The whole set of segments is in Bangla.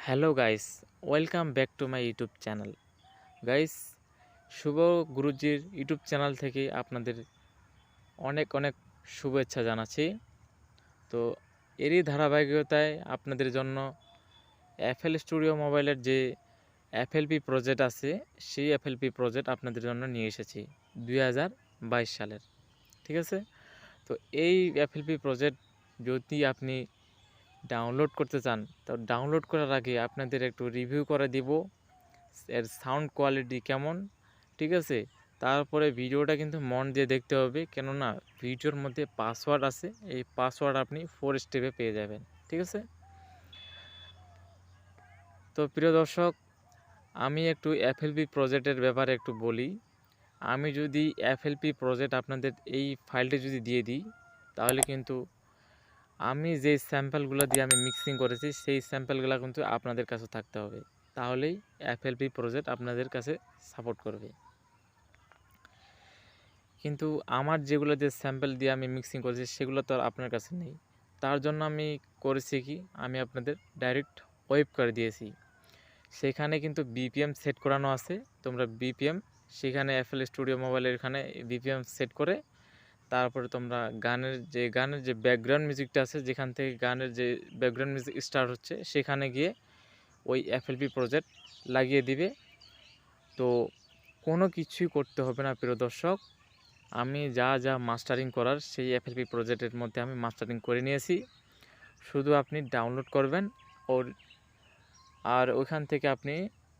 Hello guys, welcome back to my YouTube channel. Guys, Shubh গুরুজির ইউটিউব চ্যানেল থেকে আপনাদের অনেক অনেক শুভেচ্ছা জানাচ্ছি। তো এরই ধারাবাহিকতায় আপনাদের জন্য এফএল স্টুডিও মোবাইলের যে এফএলপি প্রজেক্ট আছে, সেই এফএলপি প্রজেক্ট আপনাদের জন্য নিয়ে এসেছি 2022 সালের। ঠিক আছে? তো এই এফএলপি প্রজেক্ট যদি আপনি ডাউনলোড করতে চান, তো ডাউনলোড করার আগে আপনাদের একটু রিভিউ করে দিব এর সাউন্ড কোয়ালিটি কেমন। ঠিক আছে? তারপরে ভিডিওটা কিন্তু মন দিয়ে দেখতে হবে, কেননা ভিডিওর মধ্যে পাসওয়ার্ড আছে। এই পাসওয়ার্ড আপনি 4 স্টেপে পেয়ে যাবেন। ঠিক আছে? তো প্রিয় দর্শক, আমি একটু এফএলপি প্রজেক্টের ব্যাপারে একটু বলি। আমি যদি এফএলপি প্রজেক্ট আপনাদের এই ফাইলটি যদি দিয়ে দিই, তাহলে কিন্তু আমি যে স্যাম্পলগুলো দিয়ে আমি মিক্সিং করেছি, সেই স্যাম্পলগুলো কিন্তু আপনাদের কাছে থাকতে হবে। তাহলেই এফএলপি প্রজেক্ট আপনাদের কাছে সাপোর্ট করবে। কিন্তু আমার যেগুলো যে স্যাম্পল দিয়ে আমি মিক্সিং করেছি, সেগুলো তো আর আপনার কাছে নেই। তার জন্য আমি করেছি কি, আমি আপনাদের ডাইরেক্ট ওয়েব করে দিয়েছি। সেখানে কিন্তু বিপিএম সেট করানো আছে। তোমরা বিপিএম সেখানে এফএল স্টুডিও মোবাইলের এখানে বিপিএম সেট করে তারপরে তোমরা গানের যে ব্যাকগ্রাউন্ড মিউজিকটা আছে, যেখান থেকে গানের যে ব্যাকগ্রাউন্ড মিউজিক স্টার্ট হচ্ছে, সেখানে গিয়ে ওই এফএলপি প্রজেক্ট লাগিয়ে দিবে। তো কোনো কিছুই করতে হবে না প্রিয় দর্শক। আমি যা যা মাস্টারিং করার সেই এফএলপি প্রজেক্টের মধ্যে আমি মাস্টারিং করে নিয়েছি। শুধু আপনি ডাউনলোড করবেন আর ওইখান থেকে আপনি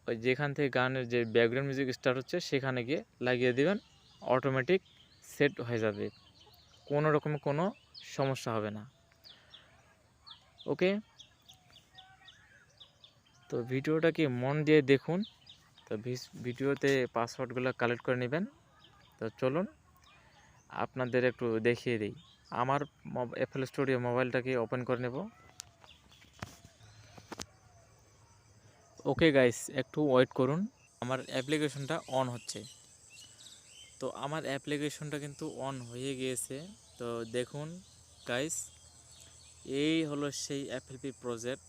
ওই যেখান থেকে গানের যে ব্যাকগ্রাউন্ড মিউজিক স্টার্ট হচ্ছে, সেখানে গিয়ে লাগিয়ে দিবেন। অটোমেটিক সেট হয়ে যাবে, কোনো রকমের কোনো সমস্যা হবে না। ওকে, তো ভিডিওটাকে মন দিয়ে দেখুন। তো ভিডিওতে পাসওয়ার্ডগুলো কালেক্ট করে নেবেন। তো চলুন আপনাদের একটু দেখিয়ে দিই। আমার এফএল স্টুডিও মোবাইলটাকে ওপেন করে নেব। ওকে গাইস, একটু ওয়েট করুন, আমার অ্যাপ্লিকেশনটা অন হচ্ছে। তো আমার অ্যাপ্লিকেশনটা কিন্তু অন হয়ে গিয়েছে। তো দেখুন গাইস, এই হলো সেই এফএলপি প্রজেক্ট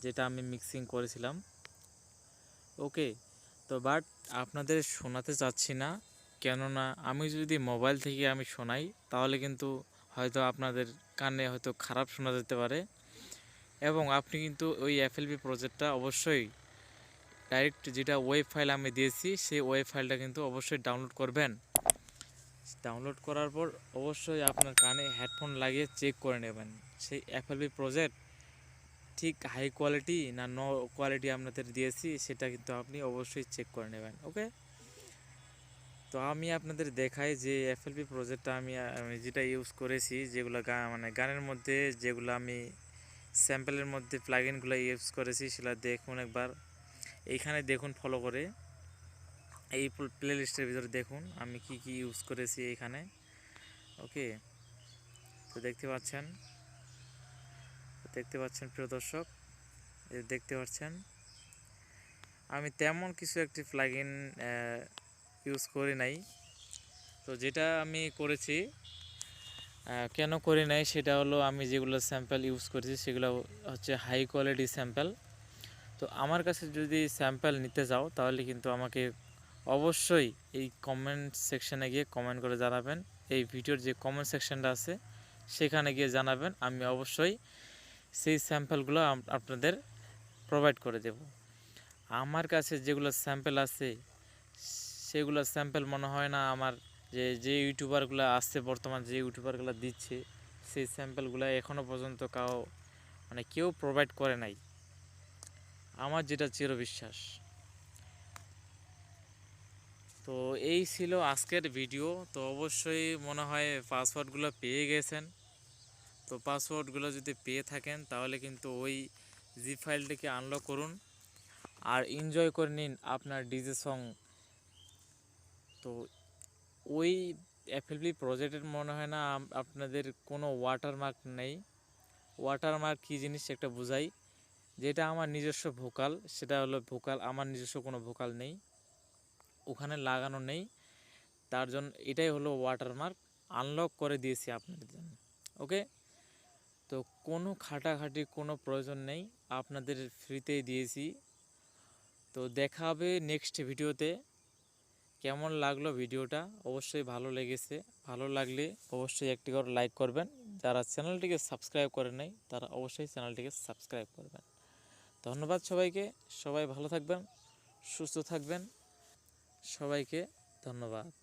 যেটা আমি মিক্সিং করেছিলাম। ওকে, তো বাট আপনাদের শোনাতে চাচ্ছি না, কেননা আমি যদি মোবাইল থেকে আমি শোনাই, তাহলে কিন্তু হয়তো আপনাদের কানে হয়তো খারাপ শোনা যেতে পারে। এবং আপনি কিন্তু ওই এফএলপি প্রজেক্টটা অবশ্যই ডাইরেক্ট যেটা ওয়েব ফাইল আমি দিয়েছি, সেই ওয়েব ফাইলটা কিন্তু অবশ্যই ডাউনলোড করবেন। ডাউনলোড করার পর অবশ্যই আপনার কানে হেডফোন লাগিয়ে চেক করে নেবেন সেই এফএলপি প্রজেক্ট ঠিক হাই কোয়ালিটি না লো কোয়ালিটি আপনাদের দিয়েছি, সেটা কিন্তু আপনি অবশ্যই চেক করে নেবেন। ওকে, তো আমি আপনাদের দেখাই যে এফএলপি প্রজেক্টটা আমি যেটা ইউজ করেছি, যেগুলো মানে গানের মধ্যে যেগুলো আমি স্যাম্পলের মধ্যে প্লাগইনগুলো ইউজ করেছি, সেটা দেখুন একবার। এইখানে দেখুন, ফলো করে এই প্লে লিস্টের ভিতরে দেখুন আমি কি কি ইউজ করেছি এইখানে। ওকে, তো দেখতে পাচ্ছেন প্রিয় দর্শক, দেখতে পাচ্ছেন আমি তেমন কিছু একটি প্লাগইন ইউজ করি নাই। তো যেটা আমি করেছি, কেন করি নাই সেটা হলো, আমি যেগুলো স্যাম্পল ইউজ করেছি সেগুলো হচ্ছে হাই কোয়ালিটি স্যাম্পল। তো আমার কাছে যদি স্যাম্পল নিতে যাও, তাহলে কিন্তু আমাকে অবশ্যই এই কমেন্ট সেকশানে গিয়ে কমেন্ট করে জানাবেন। এই ভিডিওর যে কমেন্ট সেকশানটা আছে, সেখানে গিয়ে জানাবেন। আমি অবশ্যই সেই স্যাম্পলগুলো আপনাদের প্রোভাইড করে দেব। আমার কাছে যেগুলো স্যাম্পল আছে, সেগুলো স্যাম্পল মনে হয় না আমার যে ইউটিউবারগুলো আসছে, বর্তমান যে ইউটিউবারগুলো দিচ্ছে, সেই স্যাম্পলগুলো এখনও পর্যন্ত কেউ প্রোভাইড করে নাই, আমার যেটা চিরবিশ্বাস। তো এই ছিল আজকের ভিডিও। তো অবশ্যই মনে হয় পাসওয়ার্ডগুলো পেয়ে গেছেন। তো পাসওয়ার্ডগুলো যদি পেয়ে থাকেন, তাহলে কিন্তু ওই জিপ ফাইলটিকে আনলক করুন আর এনজয় করে নিন আপনার ডিজে সং। তো ওই এফএলপি প্রজেক্টের মনে হয় না আপনাদের কোনো ওয়াটারমার্ক নেই। ওয়াটারমার্ক কী জিনিস একটা বুঝাই, যেটা আমার নিজস্ব ভোকাল, সেটা হলো ভোকাল, আমার নিজস্ব কোনো ভোকাল নেই, ওখানে লাগানো নেই। তার জন্য এটাই হলো ওয়াটারমার্ক, আনলক করে দিয়েছি আপনাদের জন্য। ওকে, তো কোনো খাটাখাটি কোনো প্রয়োজন নেই, আপনাদের ফ্রিতেই দিয়েছি। তো দেখা হবে নেক্সট ভিডিওতে। কেমন লাগলো ভিডিওটা? অবশ্যই ভালো লেগেছে। ভালো লাগলে অবশ্যই একটি করে লাইক করবেন। যারা চ্যানেলটিকে সাবস্ক্রাইব করেন নাই তারা অবশ্যই চ্যানেলটিকে সাবস্ক্রাইব করবেন। ধন্যবাদ সবাইকে। সবাই ভালো থাকবেন, সুস্থ থাকবেন। সবাইকে ধন্যবাদ।